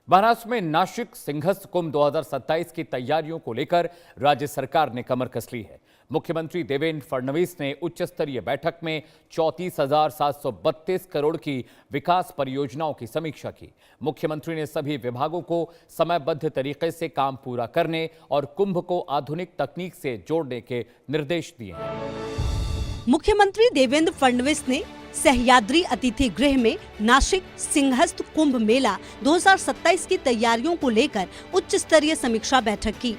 महाराष्ट्र में नासिक सिंहस्थ कुंभ 2027 की तैयारियों को लेकर राज्य सरकार ने कमर कस ली है। मुख्यमंत्री देवेंद्र फडणवीस ने उच्च स्तरीय बैठक में 34,732 करोड़ की विकास परियोजनाओं की समीक्षा की। मुख्यमंत्री ने सभी विभागों को समयबद्ध तरीके से काम पूरा करने और कुंभ को आधुनिक तकनीक से जोड़ने के निर्देश दिए हैं। मुख्यमंत्री देवेंद्र फडणवीस ने सह्याद्री अतिथि गृह में नासिक सिंहस्थ कुंभ मेला 2027 की तैयारियों को लेकर उच्च स्तरीय समीक्षा बैठक की।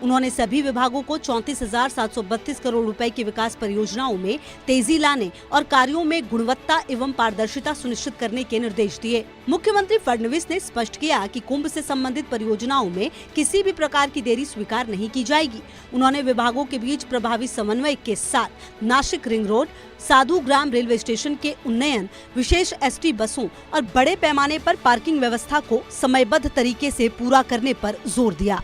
उन्होंने सभी विभागों को 34,732 करोड़ रुपए की विकास परियोजनाओं में तेजी लाने और कार्यों में गुणवत्ता एवं पारदर्शिता सुनिश्चित करने के निर्देश दिए। मुख्यमंत्री फडणवीस ने स्पष्ट किया कि कुंभ से संबंधित परियोजनाओं में किसी भी प्रकार की देरी स्वीकार नहीं की जाएगी। उन्होंने विभागों के बीच प्रभावी समन्वय के साथ नासिक रिंग रोड, साधु ग्राम रेलवे स्टेशन के उन्नयन, विशेष एसटी बसों और बड़े पैमाने पर पार्किंग व्यवस्था को समयबद्ध तरीके से पूरा करने पर जोर दिया।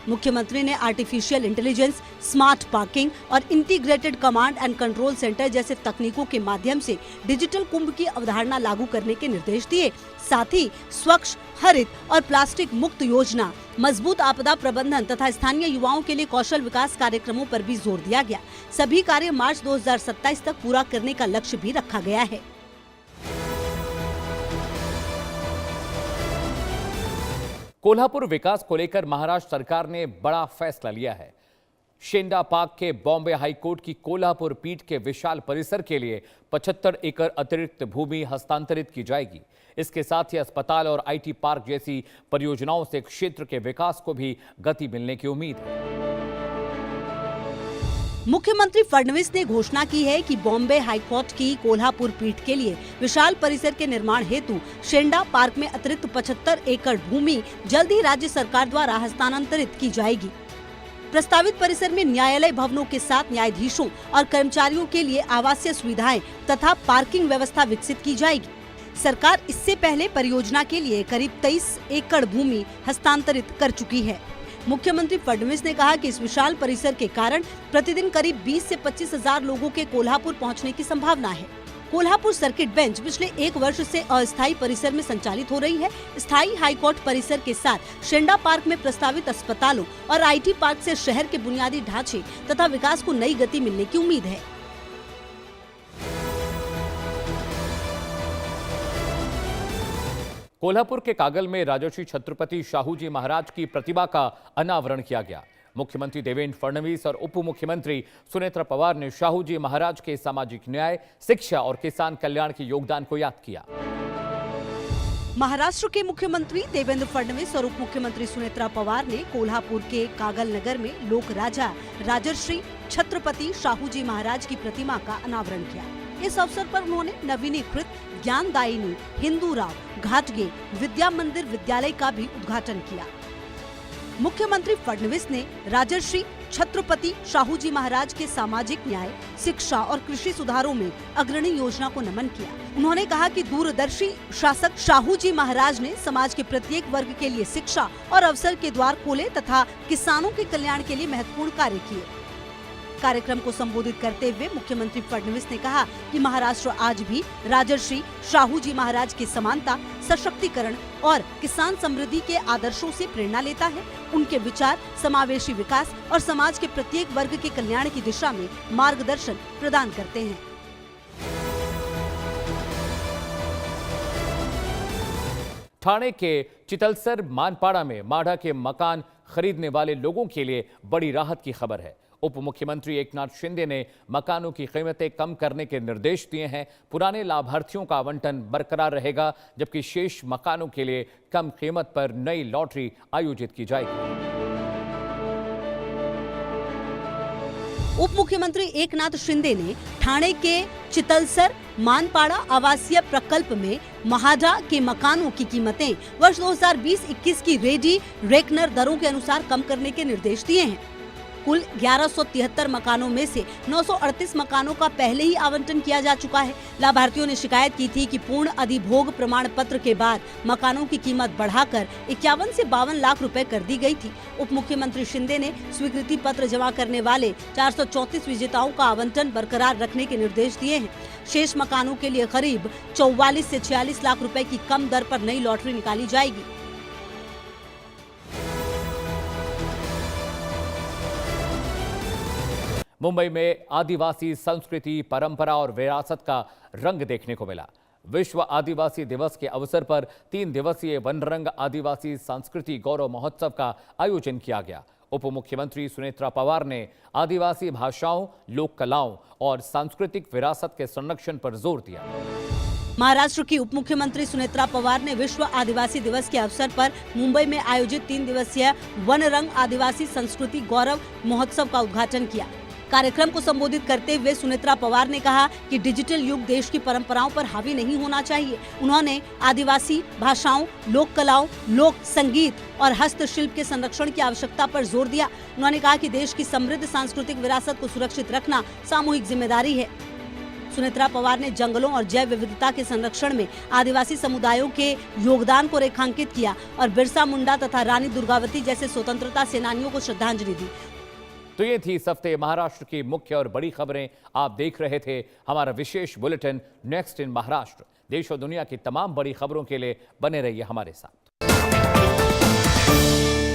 मुख्यमंत्री ने आर्टिफिशियल इंटेलिजेंस, स्मार्ट पार्किंग और integrated command and control centre जैसे तकनीकों के माध्यम से डिजिटल कुंभ की अवधारणा लागू करने के निर्देश दिए। साथ ही स्वच्छ, हरित और प्लास्टिक मुक्त योजना, मजबूत आपदा प्रबंधन तथा स्थानीय युवाओं के लिए कौशल विकास कार्यक्रमों पर भी जोर दिया गया। सभी कार्य मार्च 2027 तक पूरा करने का लक्ष्य भी रखा गया है। कोल्हापुर विकास को लेकर महाराष्ट्र सरकार ने बड़ा फैसला लिया है। शेंडा पार्क के बॉम्बे हाईकोर्ट की कोल्हापुर पीठ के विशाल परिसर के लिए 75 एकड़ अतिरिक्त भूमि हस्तांतरित की जाएगी। इसके साथ ही अस्पताल और आईटी पार्क जैसी परियोजनाओं से क्षेत्र के विकास को भी गति मिलने की उम्मीद है। मुख्यमंत्री फडणवीस ने घोषणा की है कि बॉम्बे हाईकोर्ट की कोल्हापुर पीठ के लिए विशाल परिसर के निर्माण हेतु शेंडा पार्क में अतिरिक्त 75 एकड़ भूमि जल्द ही राज्य सरकार द्वारा हस्तांतरित की जाएगी। प्रस्तावित परिसर में न्यायालय भवनों के साथ न्यायाधीशों और कर्मचारियों के लिए आवासीय सुविधाएं तथा पार्किंग व्यवस्था विकसित की जाएगी। सरकार इससे पहले परियोजना के लिए करीब 23 एकड़ भूमि हस्तांतरित कर चुकी है। मुख्यमंत्री फडणवीस ने कहा कि इस विशाल परिसर के कारण प्रतिदिन करीब 20 से 25 हजार लोगों के कोल्हापुर पहुंचने की संभावना है। कोल्हापुर सर्किट बेंच पिछले 1 वर्ष से अस्थायी परिसर में संचालित हो रही है। स्थायी हाईकोर्ट परिसर के साथ शेंडा पार्क में प्रस्तावित अस्पतालों और आईटी पार्क से शहर के बुनियादी ढांचे तथा विकास को नई गति मिलने की उम्मीद है। कोल्हापुर के कागल में राजर्षि छत्रपति शाहू जी महाराज की प्रतिमा का अनावरण किया गया। मुख्यमंत्री देवेंद्र फडणवीस और उप मुख्यमंत्री सुनेत्रा पवार ने शाहू जी महाराज के सामाजिक न्याय, शिक्षा और किसान कल्याण के योगदान को याद किया। महाराष्ट्र के मुख्यमंत्री देवेंद्र फडणवीस और उप मुख्यमंत्री सुनेत्रा पवार ने कोल्हापुर के कागल नगर में लोक राजा राजर्षि छत्रपति शाहू जी महाराज की प्रतिमा का अनावरण किया। इस अवसर पर उन्होंने नवीनीकृत ज्ञानदायिनी हिंदूराव घाटगे विद्या मंदिर विद्यालय का भी उद्घाटन किया। मुख्यमंत्री फडणवीस ने राजर्षि छत्रपति शाहू जी महाराज के सामाजिक न्याय, शिक्षा और कृषि सुधारों में अग्रणी योजना को नमन किया। उन्होंने कहा कि दूरदर्शी शासक शाहू जी महाराज ने समाज के प्रत्येक वर्ग के लिए शिक्षा और अवसर के द्वार खोले तथा किसानों के कल्याण के लिए महत्वपूर्ण कार्य किए। कार्यक्रम को संबोधित करते हुए मुख्यमंत्री फडणवीस ने कहा कि महाराष्ट्र आज भी राजर्षि शाहू जी महाराज की समानता, सशक्तिकरण और किसान समृद्धि के आदर्शों से प्रेरणा लेता है। उनके विचार समावेशी विकास और समाज के प्रत्येक वर्ग के कल्याण की दिशा में मार्गदर्शन प्रदान करते हैं। ठाणे के चितलसर मानपाड़ा में माढ़ा के मकान खरीदने वाले लोगों के लिए बड़ी राहत की खबर है। उप मुख्यमंत्री एकनाथ शिंदे ने मकानों की कीमतें कम करने के निर्देश दिए हैं। पुराने लाभार्थियों का आवंटन बरकरार रहेगा, जबकि शेष मकानों के लिए कम कीमत पर नई लॉटरी आयोजित की जाएगी। उप मुख्यमंत्री एकनाथ शिंदे ने ठाणे के चितलसर मानपाड़ा आवासीय प्रकल्प में महाडा के मकानों की कीमतें वर्ष 2020-21 की रेडी रेकनर दरों के अनुसार कम करने के निर्देश दिए हैं। कुल 1173 मकानों में से 938 मकानों का पहले ही आवंटन किया जा चुका है। लाभार्थियों ने शिकायत की थी कि पूर्ण अधिभोग प्रमाण पत्र के बाद मकानों की कीमत बढ़ाकर 51 से 52 लाख रुपए कर दी गई थी। उप मुख्यमंत्री शिंदे ने स्वीकृति पत्र जमा करने वाले 434 विजेताओं का आवंटन बरकरार रखने के निर्देश दिए हैं। शेष मकानों के लिए करीब 44 से 46 लाख रुपए की कम दर पर नई लॉटरी निकाली जाएगी। मुंबई में आदिवासी संस्कृति, परंपरा और विरासत का रंग देखने को मिला। विश्व आदिवासी दिवस के अवसर पर 3 दिवसीय वनरंग आदिवासी संस्कृति गौरव महोत्सव का आयोजन किया गया। उप मुख्यमंत्री सुनेत्रा पवार ने आदिवासी भाषाओं, लोक कलाओं और सांस्कृतिक विरासत के संरक्षण पर जोर दिया। महाराष्ट्र की उप मुख्यमंत्री सुनेत्रा पवार ने विश्व आदिवासी दिवस के अवसर पर मुंबई में आयोजित 3 दिवसीय वन रंग आदिवासी संस्कृति गौरव महोत्सव का उद्घाटन किया। कार्यक्रम को संबोधित करते हुए सुनेत्रा पवार ने कहा कि डिजिटल युग देश की परंपराओं पर हावी नहीं होना चाहिए। उन्होंने आदिवासी भाषाओं, लोक कलाओं, लोक संगीत और हस्तशिल्प के संरक्षण की आवश्यकता पर जोर दिया। उन्होंने कहा कि देश की समृद्ध सांस्कृतिक विरासत को सुरक्षित रखना सामूहिक जिम्मेदारी है। सुनेत्रा पवार ने जंगलों और जैव विविधता के संरक्षण में आदिवासी समुदायों के योगदान को रेखांकित किया और बिरसा मुंडा तथा रानी दुर्गावती जैसे स्वतंत्रता सेनानियों को श्रद्धांजलि दी। तो ये थी इस हफ्ते महाराष्ट्र की मुख्य और बड़ी खबरें। आप देख रहे थे हमारा विशेष बुलेटिन नेक्स्ट इन महाराष्ट्र। देश और दुनिया की तमाम बड़ी खबरों के लिए बने रहिए हमारे साथ।